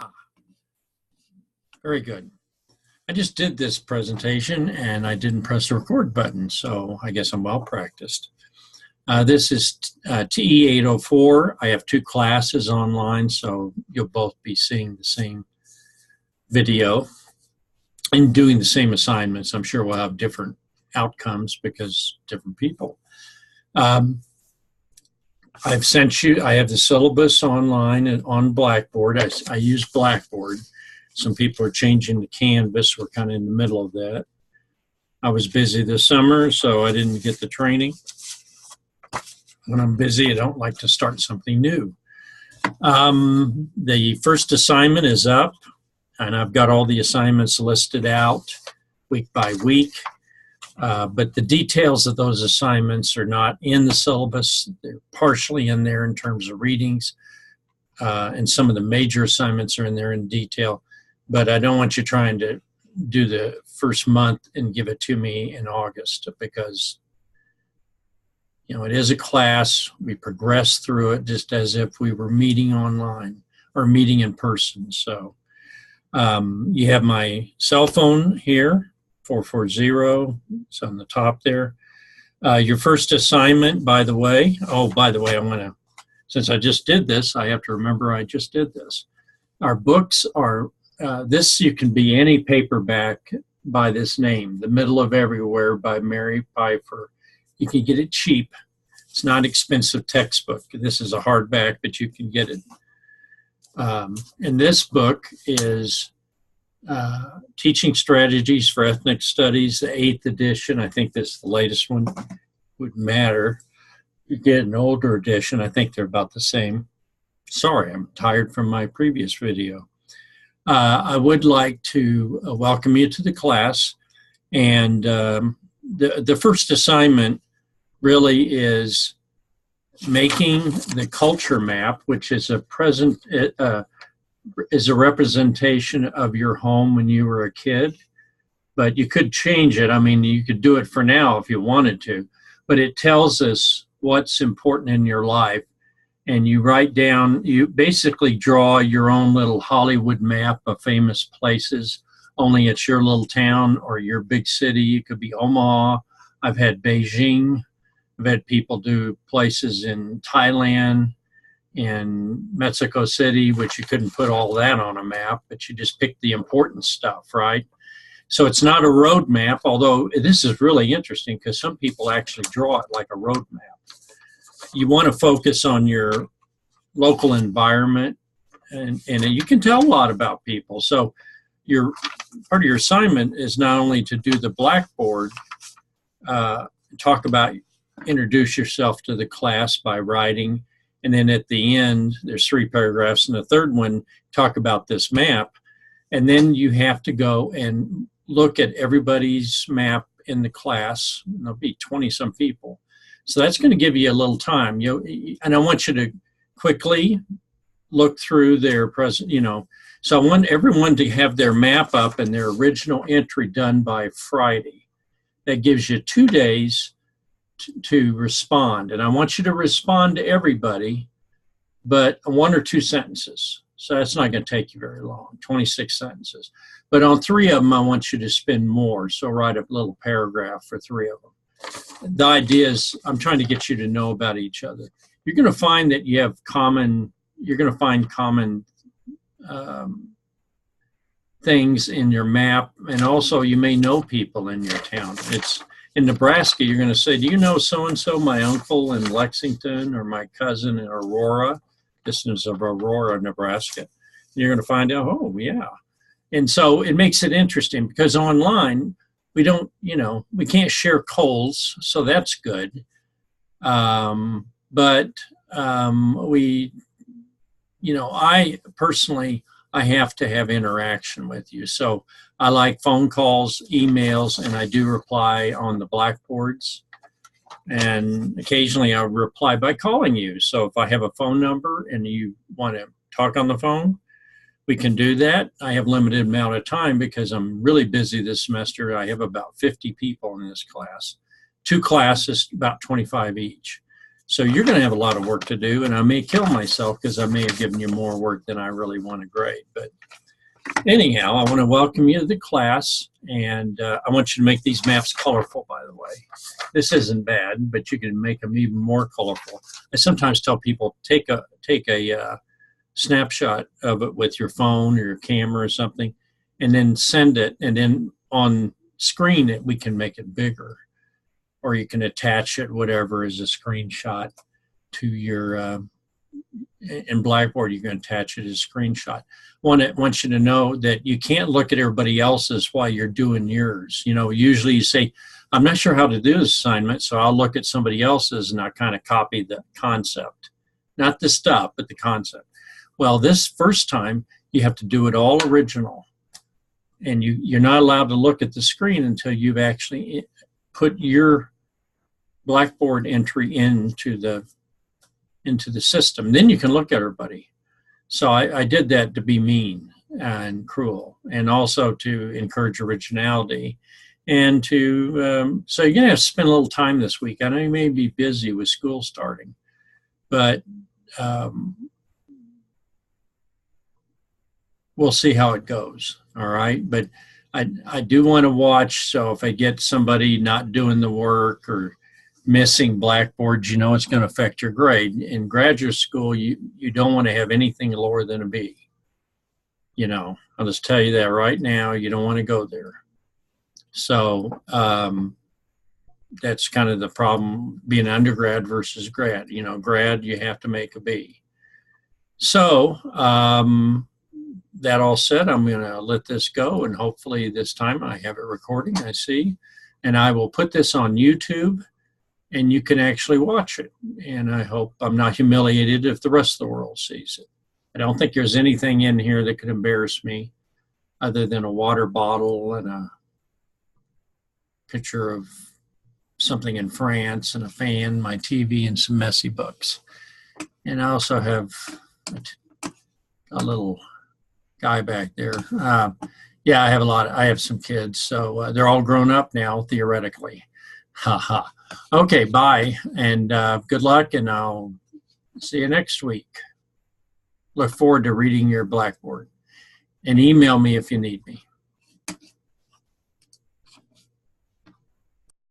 Ah, very good. I just did this presentation and I didn't press the record button, so I guess I'm well practiced. This is TE 804. I have two classes online, so you'll both be seeing the same video and doing the same assignments. I'm sure we'll have different outcomes because different people. I've sent you, I have the syllabus online and on Blackboard. I use Blackboard. Some people are changing to Canvas. We're kind of in the middle of that. I was busy this summer, so I didn't get the training. When I'm busy, I don't like to start something new. The first assignment is up, and I've got all the assignments listed out week by week. But the details of those assignments are not in the syllabus. They're partially in there in terms of readings, and some of the major assignments are in there in detail. But I don't want you trying to do the first month and give it to me in August, because it is a class. We progress through it just as if we were meeting online or meeting in person. So you have my cell phone here, 440. It's on the top there. Your first assignment, by the way, since I just did this, I have to remember I just did this. Our books are, this you can be any paperback by this name, The Middle of Everywhere by Mary Pfeiffer. You can get it cheap. It's not expensive textbook. This is a hardback, but you can get it. And this book is Teaching Strategies for Ethnic Studies, the 8th edition. I think this is the latest one. Wouldn't matter. You get an older edition. I think they're about the same. Sorry, I'm tired from my previous video. I would like to welcome you to the class. And the first assignment really is making the culture map, which is a representation of your home when you were a kid. But you could change it. I mean, you could do it for now if you wanted to. But it tells us what's important in your life. And you write down, you basically draw your own little Hollywood map of famous places, only it's your little town or your big city. It could be Omaha. I've had Beijing. I've had people do places in Thailand, in Mexico City, which you couldn't put all that on a map, but you just pick the important stuff, right? So it's not a road map, although this is really interesting because some people actually draw it like a road map. You want to focus on your local environment, and you can tell a lot about people. So part of your assignment is not only to do the Blackboard, introduce yourself to the class by writing, and then at the end, there's 3 paragraphs, and the third one, talk about this map. And then you have to go and look at everybody's map in the class. There'll be 20-some people. So that's going to give you a little time. And I want you to quickly look through their present, So I want everyone to have their map up and their original entry done by Friday. That gives you 2 days to respond. And I want you to respond to everybody, but 1 or 2 sentences. So that's not going to take you very long, 26 sentences. But on 3 of them, I want you to spend more. So write a little paragraph for 3 of them. The idea is I'm trying to get you to know about each other. You're going to find that you have common things in your map, and also you may know people in your town. It's in Nebraska, you're going to say, do you know so-and-so, my uncle in Lexington, or my cousin in Aurora? This is of Aurora, Nebraska. And you're going to find out, oh, yeah. And so it makes it interesting because online, we don't, we can't share colds, so that's good. But I personally, I have to have interaction with you. So I like phone calls, emails, and I do reply on the Blackboards. And occasionally I'll reply by calling you. So if I have a phone number and you want to talk on the phone, we can do that. I have limited amount of time because I'm really busy this semester. I have about 50 people in this class. 2 classes, about 25 each. So you're going to have a lot of work to do, and I may kill myself because I may have given you more work than I really want to grade. But anyhow, I want to welcome you to the class, and I want you to make these maps colorful, by the way. This isn't bad, but you can make them even more colorful. I sometimes tell people, take a snapshot of it with your phone or your camera or something, and then send it, and then on screen we can make it bigger, or you can attach it, whatever, as a screenshot to your in Blackboard. You can attach it as a screenshot. I want you to know that you can't look at everybody else's while you're doing yours. You know, usually you say, I'm not sure how to do this assignment, so I'll look at somebody else's and I'll kind of copy the concept. Not the stuff, but the concept. Well, this first time, you have to do it all original. And you're not allowed to look at the screen until you've actually put your Blackboard entry into the system. Then you can look at everybody. So I did that to be mean and cruel, and also to encourage originality, and to so you're gonna have to spend a little time this week. I know you may be busy with school starting, but we'll see how it goes. All right, but I do want to watch. So if I get somebody not doing the work or missing Blackboard, you know it's going to affect your grade. In graduate school, you don't want to have anything lower than a B. You know, I'll just tell you that right now. You don't want to go there. So that's kind of the problem being undergrad versus grad. You know, grad, you have to make a B. So that all said, I'm going to let this go, and hopefully this time I have it recording, I see. And I will put this on YouTube, and you can actually watch it. And I hope I'm not humiliated if the rest of the world sees it. I don't think there's anything in here that could embarrass me other than a water bottle and a picture of something in France and a fan, my TV, and some messy books. And I also have a little guy back there. Yeah, I have some kids, so they're all grown up now, theoretically. Haha. Okay, bye, and good luck, and I'll see you next week. Look forward to reading your Blackboard, and email me if you need me.